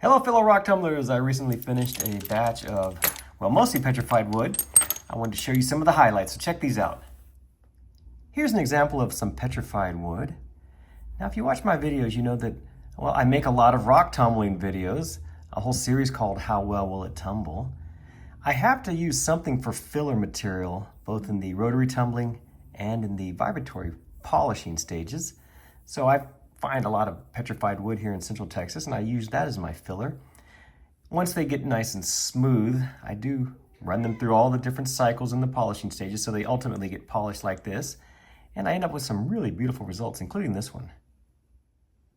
Hello fellow rock tumblers, I recently finished a batch of, well, mostly petrified wood. I wanted to show you some of the highlights, so check these out. Here's an example of some petrified wood. Now if you watch my videos, you know that, well, I make a lot of rock tumbling videos, a whole series called How Well Will It Tumble. I have to use something for filler material, both in the rotary tumbling and in the vibratory polishing stages. So I find a lot of petrified wood here in Central Texas, and I use that as my filler. Once they get nice and smooth, I do run them through all the different cycles in the polishing stages, so they ultimately get polished like this, and I end up with some really beautiful results, including this one.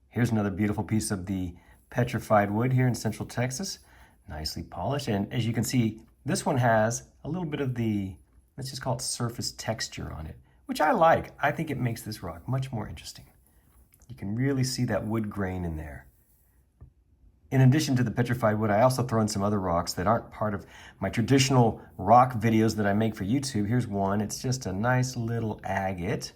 Here's another beautiful piece of the petrified wood here in Central Texas, nicely polished, and as you can see, this one has a little bit of the, let's just call it surface texture on it, which I like. I think it makes this rock much more interesting. You can really see that wood grain in there. In addition to the petrified wood, I also throw in some other rocks that aren't part of my traditional rock videos that I make for YouTube. Here's one. It's just a nice little agate.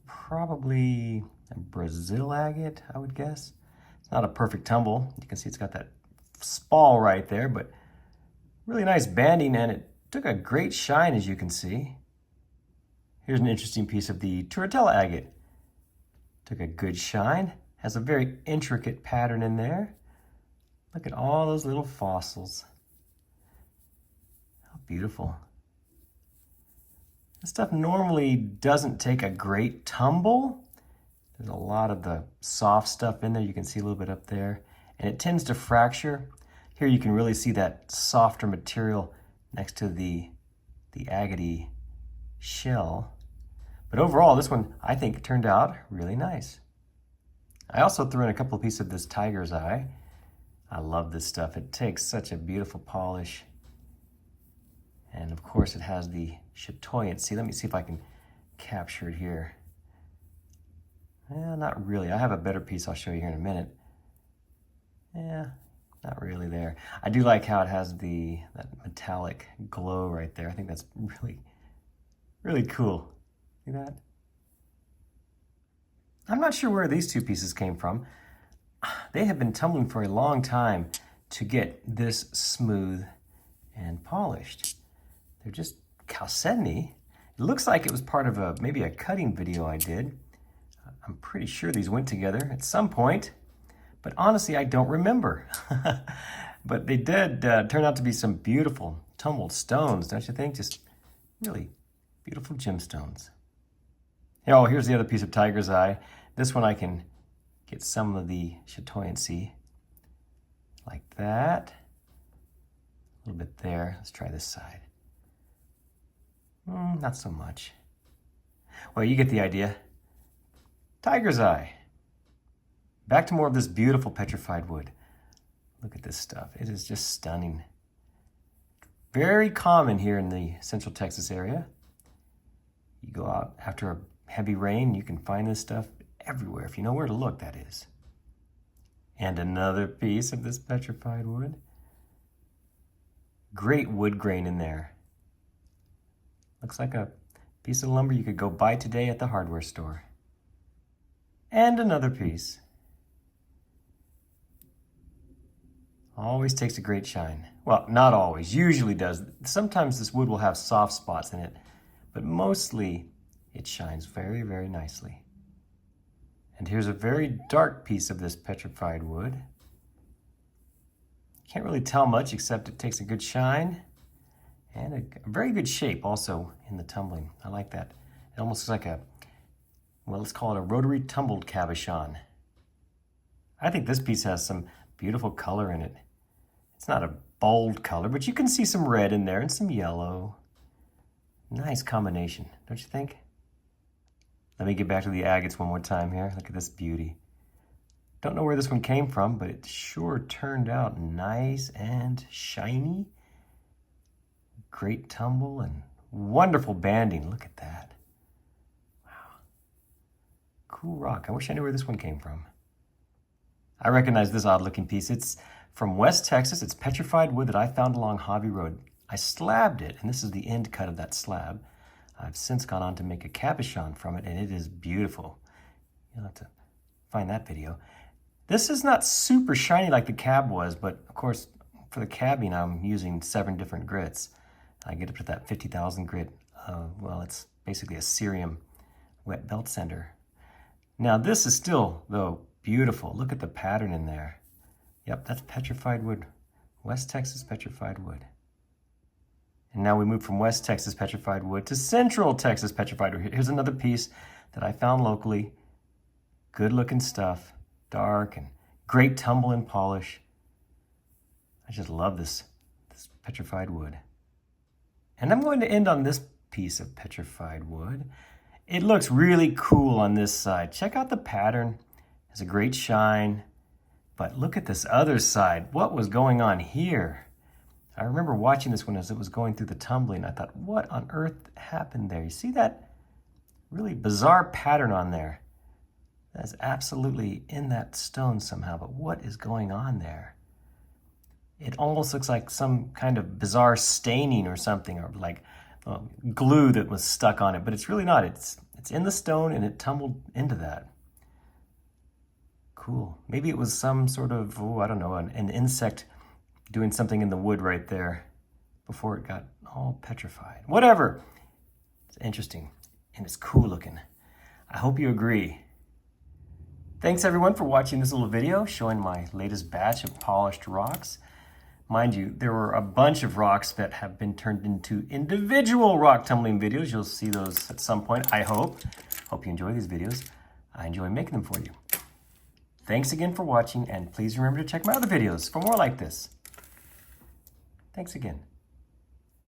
Probably a Brazil agate, I would guess. It's not a perfect tumble. You can see it's got that spall right there, but really nice banding, and it took a great shine, as you can see. Here's an interesting piece of the Turritella agate. Took a good shine, has a very intricate pattern in there. Look at all those little fossils. How beautiful. This stuff normally doesn't take a great tumble. There's a lot of the soft stuff in there. You can see a little bit up there, and it tends to fracture. Here you can really see that softer material next to the agate shell. But overall, this one, I think, turned out really nice. I also threw in a couple of pieces of this tiger's eye. I love this stuff. It takes such a beautiful polish. And of course, it has the chatoyancy. Let me see if I can capture it here. Not really. I have a better piece I'll show you here in a minute. Not really there. I do like how it has that metallic glow right there. I think that's really, really cool. See that? I'm not sure where these two pieces came from. They have been tumbling for a long time to get this smooth and polished. They're just chalcedony. It looks like it was part of maybe a cutting video I did. I'm pretty sure these went together at some point, but honestly, I don't remember. But they did turn out to be some beautiful tumbled stones, don't you think? Just really beautiful gemstones. Oh, here's the other piece of tiger's eye. This one I can get some of the chatoyancy like that. A little bit there. Let's try this side. Not so much. Well, you get the idea. Tiger's eye. Back to more of this beautiful petrified wood. Look at this stuff. It is just stunning. Very common here in the Central Texas area. You go out after a heavy rain, you can find this stuff everywhere, if you know where to look, that is. And another piece of this petrified wood. Great wood grain in there. Looks like a piece of lumber you could go buy today at the hardware store. And another piece. Always takes a great shine. Well, not always, usually does. Sometimes this wood will have soft spots in it, but mostly it shines very, very nicely. And here's a very dark piece of this petrified wood. Can't really tell much except it takes a good shine and a very good shape also in the tumbling. I like that. It almost looks like well, let's call it a rotary tumbled cabochon. I think this piece has some beautiful color in it. It's not a bold color, but you can see some red in there and some yellow. Nice combination, don't you think? Let me get back to the agates one more time here. Look at this beauty. Don't know where this one came from, but it sure turned out nice and shiny. Great tumble and wonderful banding. Look at that. Wow. Cool rock. I wish I knew where this one came from. I recognize this odd looking piece. It's from West Texas. It's petrified wood that I found along Hobby Road. I slabbed it, and this is the end cut of that slab. I've since gone on to make a cabochon from it, and it is beautiful. You'll have to find that video. This is not super shiny like the cab was, but of course, for the cabbing, I'm using 7 different grits. I get up to that 50,000 grit. Well, it's basically a cerium wet belt sander. Now this is still, though, beautiful. Look at the pattern in there. Yep, that's petrified wood. West Texas petrified wood. And now we move from West Texas petrified wood to Central Texas petrified wood. Here's another piece that I found locally. Good looking stuff, dark and great tumble and polish. I just love this petrified wood. And I'm going to end on this piece of petrified wood. It looks really cool on this side. Check out the pattern. It's a great shine. But look at this other side. What was going on here? I remember watching this one as it was going through the tumbling. I thought, what on earth happened there? You see that really bizarre pattern on there? That's absolutely in that stone somehow, but what is going on there? It almost looks like some kind of bizarre staining or something, or like glue that was stuck on it, but it's really not. It's in the stone and it tumbled into that. Cool. Maybe it was some sort of, I don't know, an insect doing something in the wood right there before it got all petrified. Whatever. It's interesting and it's cool looking. I hope you agree. Thanks everyone for watching this little video showing my latest batch of polished rocks. Mind you, there were a bunch of rocks that have been turned into individual rock tumbling videos. You'll see those at some point, I hope. Hope you enjoy these videos. I enjoy making them for you. Thanks again for watching, and please remember to check my other videos for more like this. Thanks again.